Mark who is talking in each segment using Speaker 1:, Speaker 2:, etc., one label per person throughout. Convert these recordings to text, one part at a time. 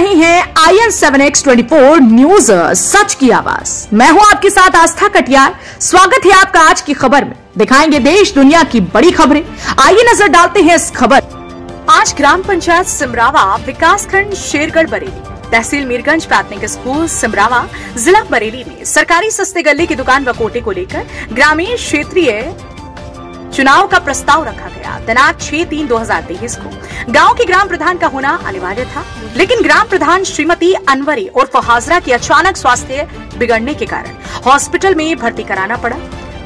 Speaker 1: रही हैं IN7X24 news सच की आवाज। मैं हूं आपके साथ आस्था कटियार। स्वागत है आपका आज की खबर में। दिखाएंगे देश दुनिया की बड़ी खबरें। आइए नजर डालते हैं इस खबर। आज ग्राम पंचायत सिमरावा, विकासखंड शेरगढ़ बरेली, तहसील मीरगंज प्राथमिक स्कूल सिमरावा, जिला बरेली में सरकारी सस्ते गल्ले की दुकान व कोटे को लेकर ग्रामीण क्षेत्रीय चुनाव का प्रस्ताव रखा गया। दिनांक 6/3/2023 को गांव के ग्राम प्रधान का होना अनिवार्य था, लेकिन ग्राम प्रधान श्रीमती अनवरी उर्फ हाजरा की अचानक स्वास्थ्य बिगड़ने के कारण हॉस्पिटल में भर्ती कराना पड़ा।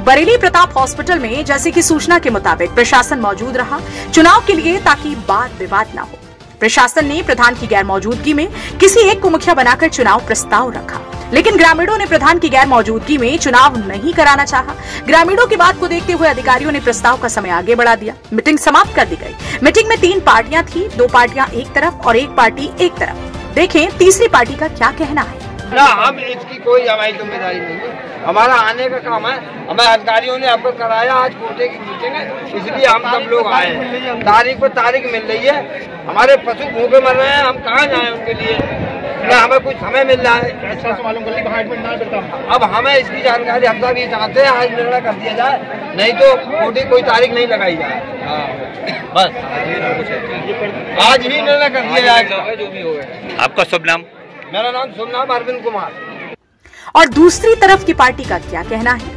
Speaker 1: बरेली प्रताप हॉस्पिटल में जैसे कि सूचना के मुताबिक प्रशासन मौजूद रहा चुनाव के लिए, ताकि वाद विवाद न हो। प्रशासन ने प्रधान की गैर मौजूदगी में किसी एक को मुखिया बनाकर चुनाव प्रस्ताव रखा, लेकिन ग्रामीणों ने प्रधान की गैर मौजूदगी में चुनाव नहीं कराना चाहा। ग्रामीणों की बात को देखते हुए अधिकारियों ने प्रस्ताव का समय आगे बढ़ा दिया। मीटिंग समाप्त कर दी गई। मीटिंग में 3 पार्टियां थी, 2 पार्टियां एक तरफ और 1 पार्टी एक तरफ। देखें तीसरी पार्टी का क्या कहना है।
Speaker 2: ना, हम इसकी कोई हमारी जिम्मेदारी नहीं है, हमारा आने का काम है। हमें अधिकारियों ने आपको कराया, आज कोटे की मीटिंग है, इसलिए हम सब लोग आए हैं। तारीख पर तारीख मिल रही है, हमारे पशु भूखे मर रहे हैं, हम कहाँ जाए उनके लिए, ना हमें कुछ समय मिल रहा है। अब हमें इसकी जानकारी हम सब ये चाहते हैं, आज निर्णय कर दिया जाए, नहीं तो कोटे कोई तारीख नहीं लगाई जाए। बस आज ही निर्णय कर दिया जाएगा जो भी होगा।
Speaker 3: आपका शुभ नाम?
Speaker 2: मेरा नाम शुभ नाम अरविंद कुमार।
Speaker 1: और दूसरी तरफ की पार्टी का क्या कहना है।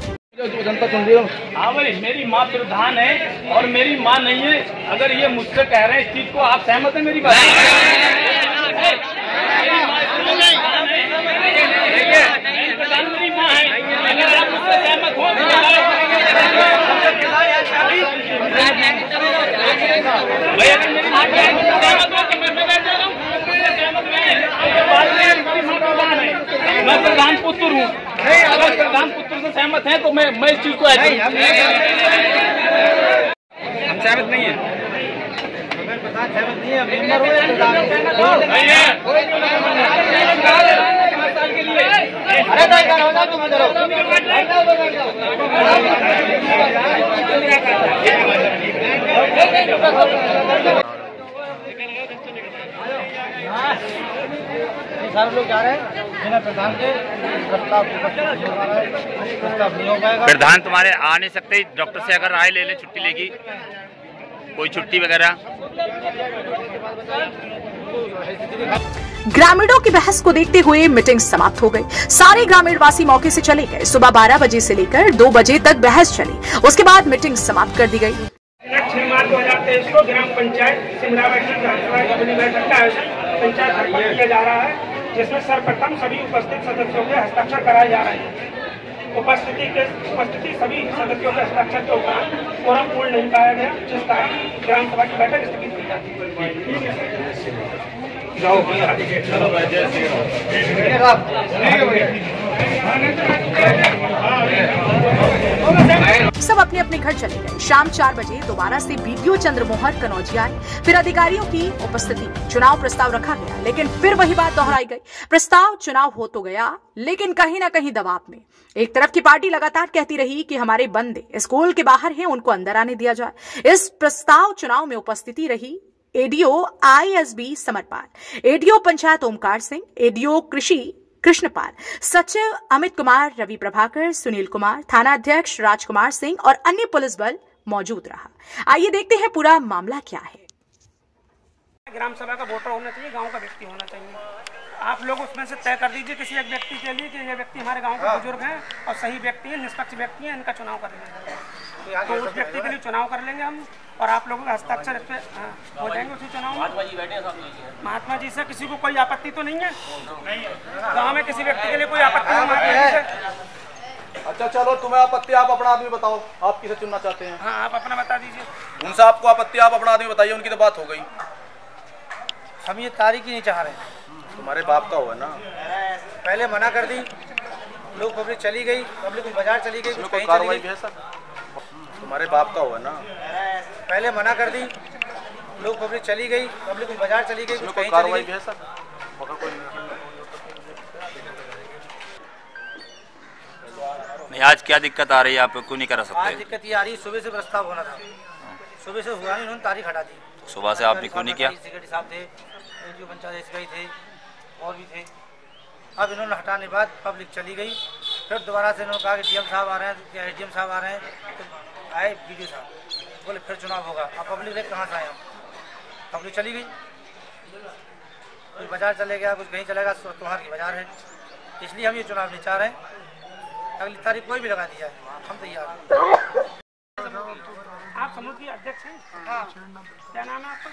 Speaker 4: हाँ भाई, मेरी माँ प्रधान है और मेरी माँ नहीं है। अगर ये मुझसे कह रहे हैं इस चीज को, आप सहमत है मेरी बात? मेरी माँ है, अगर आप मुझसे सहमत हो भाई, अगर मेरी माँ सहमत हो तो मैं बैठ जा रहा हूँ। मैं प्रधान पुत्र हूँ, अगर प्रधान पुत्र से सहमत हैं तो मैं इस चीज को हम सहमत नहीं है। सारे लोग जा रहे हैं बिना प्रधान के प्रस्ताव नहीं हो पाएगा।
Speaker 3: प्रधान तुम्हारे आ नहीं सकते, डॉक्टर से अगर राय ले ले, छुट्टी लेगी, कोई छुट्टी वगैरह।
Speaker 1: ग्रामीणों की बहस को देखते हुए मीटिंग समाप्त हो गई। सारे ग्रामीण वासी मौके से चले गए। सुबह 12 बजे से लेकर 2 बजे तक बहस चली, उसके बाद मीटिंग समाप्त कर दी गई।
Speaker 4: 6 मार्च 2023 को ग्राम पंचायत सिमरावा की बैठक का आयोजन पंचायत घर पर किया जा रहा है, जिसमें सर्वप्रथम सभी उपस्थित सदस्यों के हस्ताक्षर कराए जा रहे हैं। उपस्थिति सभी सदस्यों के हस्ताक्षर के उपरांत कोरम पूर्ण नहीं पाया गया, जिस कारण ग्राम सभा की बैठक स्थगित की जाती है।
Speaker 1: सब अपने अपने घर चले गए। शाम 4 बजे दोबारा से BDO चंद्रमोहन कनौजी आए। फिर अधिकारियों की उपस्थिति में चुनाव प्रस्ताव रखा गया, लेकिन फिर वही बात दोहराई गई। प्रस्ताव चुनाव हो तो गया, लेकिन कहीं ना कहीं दबाव में। एक तरफ की पार्टी लगातार कहती रही कि हमारे बंदे स्कूल के बाहर हैं, उनको अंदर आने दिया जाए। इस प्रस्ताव चुनाव में उपस्थिति रही ADO ISB Samarpal, ADO panchayat Omkar Singh, ADO कृषि कृष्णपाल, सचिव अमित कुमार, रवि प्रभाकर, सुनील कुमार, थाना अध्यक्ष राजकुमार सिंह और अन्य पुलिस बल मौजूद रहा। आइए देखते हैं पूरा मामला क्या है।
Speaker 4: ग्राम सभा का वोटर होना चाहिए, गांव का व्यक्ति होना चाहिए। आप लोग उसमें से तय कर दीजिए किसी एक व्यक्ति के लिए कि ये व्यक्ति हमारे गांव के बुजुर्ग हैं और सही व्यक्ति है, निष्पक्ष व्यक्ति है, इनका चुनाव कर लेंगे। तो उस व्यक्ति के लिए चुनाव कर लेंगे हम, और आप लोगों के हस्ताक्षर इस पे हो जाएंगे उसी चुनाव में। महात्मा जी से किसी को कोई आपत्ति तो नहीं है? गाँव में किसी व्यक्ति के लिए कोई आपत्ति नहीं?
Speaker 5: अच्छा चलो, तुम्हें आपत्ति, आप अपना आदमी बताओ, आप किसे चुनना चाहते हैं?
Speaker 4: हाँ, आप अपना बता दीजिए।
Speaker 5: उनसे आपको आपत्ति, आप अपना आदमी बताइए, उनकी तो बात हो गई।
Speaker 4: हम ये तारीख ही नहीं चाह रहे।
Speaker 5: तुम्हारे बाप का हुआ ना,
Speaker 4: पहले मना कर दी, लोग पब्लिक चली गई, पब्लिक बाजार चली गई,
Speaker 5: कोई कार्रवाई भी है सर? तुम्हारे बाप का हुआ ना,
Speaker 4: पहले मना कर दी, लोग पब्लिक चली गई, पब्लिक बाजार चली गई,
Speaker 5: कोई कार्रवाई भी है सर?
Speaker 3: नहीं, आज क्या दिक्कत आ रही है, आप क्यों नहीं करा सकते?
Speaker 4: आज दिक्कत ये आ रही है, सुबह से प्रस्ताव होना था, सुबह से हुआ नहीं, उन्होंने तारीख हटा दी।
Speaker 3: सुबह से आपने क्यों नहीं किया?
Speaker 4: सेक्रेटरी साहब थे, पंचायत थे,
Speaker 6: और भी थे। अब इन्होंने हटाने के बाद पब्लिक चली गई। फिर दोबारा से इन्होंने कहा कि डीएम साहब आ रहे हैं, क्या एडीएम साहब आ रहे हैं, तो आए वीडियो साहब, बोले फिर चुनाव होगा। अब पब्लिक देख कहाँ से आए, पब्लिक चली गई। कुछ बाजार चले गया, कुछ कहीं चलेगा, त्योहार की बाजार है, इसलिए हम ये चुनाव नहीं चाह रहे हैं। अगली तारीख कोई भी लगा दी जाए, हम तैयार हैं।
Speaker 4: आप समूह की अध्यक्ष हैं? हाँ। क्या नाम है आपका?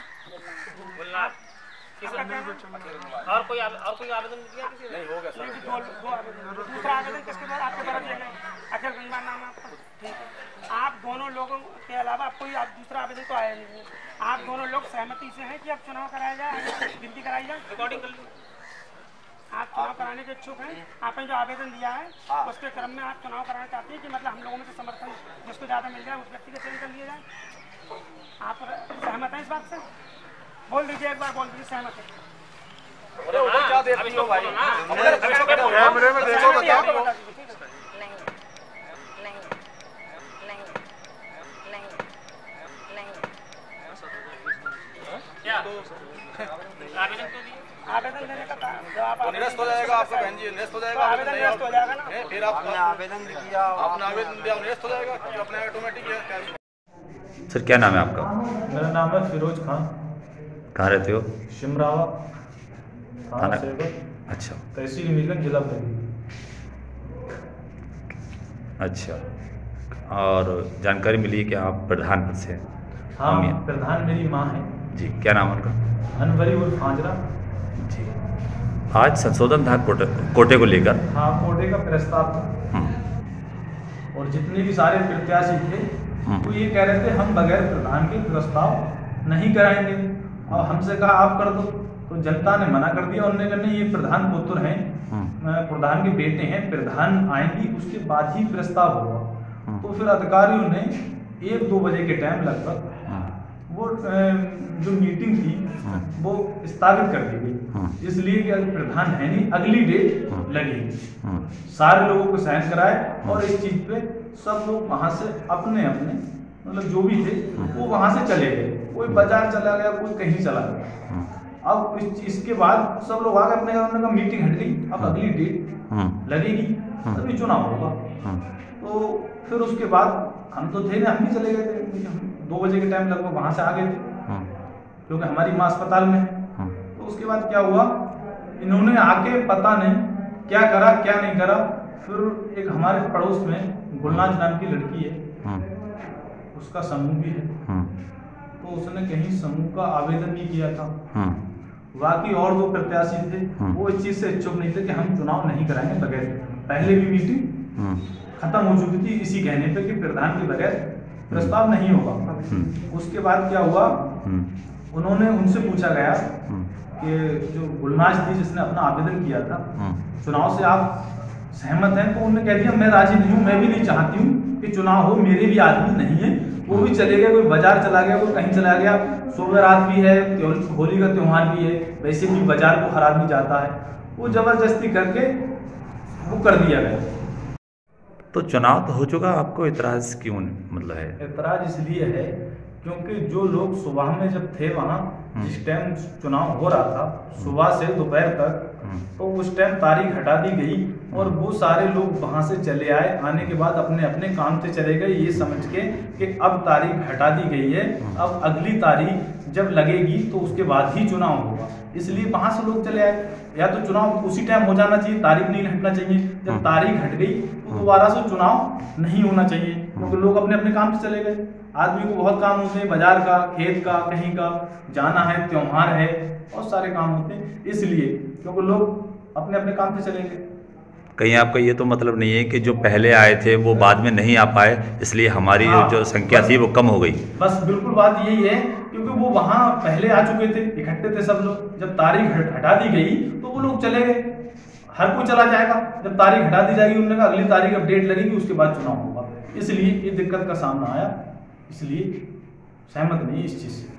Speaker 4: और कोई आवेदन दिया किसी ने? नहीं, हो गया सर। दूसरा आवेदन किसके द्वारा आपके द्वारा दिया गया? अखिल गंगा नाम है आपका? ठीक है। आप दोनों लोगों के अलावा कोई आप दूसरा आवेदन तो आया नहीं है। आप दोनों लोग सहमति से हैं कि अब चुनाव कराया जाए, गिनती कराई जाए? रिकॉर्डिंग कर लीजिए। आप चुनाव कराने के इच्छुक हैं? आपने जो आवेदन दिया है उसके क्रम में आप चुनाव कराना चाहते हैं कि मतलब हम लोगों में से समर्थन जिसको ज़्यादा मिल जाए उस व्यक्ति का चयन कर लिया जाए? आप सहमत हैं इस बात से? बोल दीजिए, एक बार बोल दीजिए सहमत है।
Speaker 5: क्या देख रही हो भाई?
Speaker 7: कैमरे में देखो, बताओ।
Speaker 4: आवेदन देने का
Speaker 5: तो निरस्त हो जाएगा आपका बहन जी, निरस्त हो जाएगा।
Speaker 4: आवेदन निरस्त हो जाएगा ना?
Speaker 5: फिर आपने आवेदन दिया, आपने आवेदन दिया, निरस्त हो जाएगा, अपने ऑटोमेटिक है।
Speaker 8: सर क्या नाम है आपका?
Speaker 9: मेरा नाम है फिरोज खान।
Speaker 8: कहाँ रहते हो?
Speaker 9: शिमरावा थाना सेवक,
Speaker 8: अच्छा,
Speaker 9: तहसील मीरगंज, जिला बरेली।
Speaker 8: अच्छा, और जानकारी मिली है कि आप प्रधान पद से हैं?
Speaker 9: हाँ, प्रधान मेरी माँ है
Speaker 8: जी। क्या नाम है उनका?
Speaker 9: अनवरी उर्फ हाजरा
Speaker 8: जी। आज संशोधन था कोटे को लेकर।
Speaker 9: हाँ, कोटे का प्रस्ताव था और जितने भी सारे प्रत्याशी थे वो ये कह रहे थे हम बगैर प्रधान के प्रस्ताव नहीं कराएंगे, और हमसे कहा आप कर दो, तो जनता ने मना कर दिया। उन्होंने कहा नहीं, ये प्रधान पुत्र हैं, प्रधान के बेटे हैं, प्रधान आएंगी उसके बाद ही प्रस्ताव होगा। तो फिर अधिकारियों ने 1-2 बजे के टाइम लगभग वो जो मीटिंग थी वो स्थगित कर दी गई, इसलिए कि प्रधान है नहीं, अगली डेट लगेगी। सारे लोगों को साइन कराए और इस चीज पे सब लोग वहां से अपने अपने मतलब जो भी थे वो वहां से चले गए। कोई बाजार चला गया, कोई कहीं चला गया। अब इसके बाद सब लोग आ गए अपने घर में, मीटिंग हट गई, अब अगली डेट लगेगी तभी चुनाव होगा। तो फिर उसके बाद हम तो थे ना, हम भी चले गए थे, 2 बजे के टाइम लगभग वहां से आ गए थे क्योंकि हमारी माँ अस्पताल में है। तो उसके बाद क्या हुआ, इन्होंने आके पता नहीं क्या करा क्या नहीं करा। फिर एक हमारे पड़ोस में गुलनाज नाम की लड़की है, उसका समूह भी है, तो उसने कहीं समूह का आवेदन भी किया था। बाकी और 2 प्रत्याशी थे, वो इस चीज से इच्छुक नहीं थे कि हम चुनाव नहीं कराएंगे बगैर। पहले भी मीटिंग खत्म हो चुकी थी इसी कहने पे कि प्रधान के बगैर प्रस्ताव नहीं होगा। उसके बाद क्या हुआ, उन्होंने उनसे पूछा गया कि जो गुलनाज थी जिसने अपना आवेदन किया था चुनाव से, आप सहमत हैं? तो उन्होंने कह दिया मैं राजी नहीं हूँ, मैं भी नहीं चाहती हूँ कि चुनाव हो, मेरे भी आदमी नहीं है। वो भी चले गए, कोई बाजार चला गया, कोई कहीं चला गया, सुबह रात भी है, होली का त्योहार भी है, वैसे भी बाजार को हर आदमी जाता है। वो जबरदस्ती करके वो कर दिया गया।
Speaker 8: तो चुनाव तो हो चुका, आपको इतराज क्यों मतलब है?
Speaker 9: इतराज इसलिए है क्योंकि जो लोग सुबह में जब थे वहाँ, जिस टाइम चुनाव हो रहा था सुबह से दोपहर तक, तो उस टाइम तारीख हटा दी गई और वो सारे लोग वहाँ से चले आए। आने के बाद अपने अपने काम से चले गए ये समझ के कि अब तारीख हटा दी गई है, अब अगली तारीख जब लगेगी तो उसके बाद ही चुनाव होगा, इसलिए वहाँ से लोग चले आए। या तो चुनाव उसी टाइम हो जाना चाहिए, तारीख नहीं हटना चाहिए। जब तारीख हट गई तो दोबारा से चुनाव नहीं होना चाहिए, क्योंकि लोग अपने अपने काम से चले गए। आदमी को बहुत काम होते हैं, बाजार का, खेत का, कहीं का जाना है, त्योहार है, बहुत सारे काम होते हैं, इसलिए क्योंकि लोग अपने अपने काम से चले गए।
Speaker 8: कहीं आपका ये तो मतलब नहीं है कि जो पहले आए थे वो बाद में नहीं आ पाए, इसलिए हमारी जो संख्या थी वो कम हो गई?
Speaker 9: बस बिल्कुल बात यही है, क्योंकि वो वहाँ पहले आ चुके थे, इकट्ठे थे सब लोग। जब तारीख हटा दी गई तो वो लोग चले गए, हर कोई चला जाएगा। जब तारीख हटा दी जाएगी, उन्होंने कहा अगली तारीख अब डेट लगेगी, उसके बाद चुनाव होगा, इसलिए ये दिक्कत का सामना आया, इसलिए सहमत नहीं इस चीज़ से।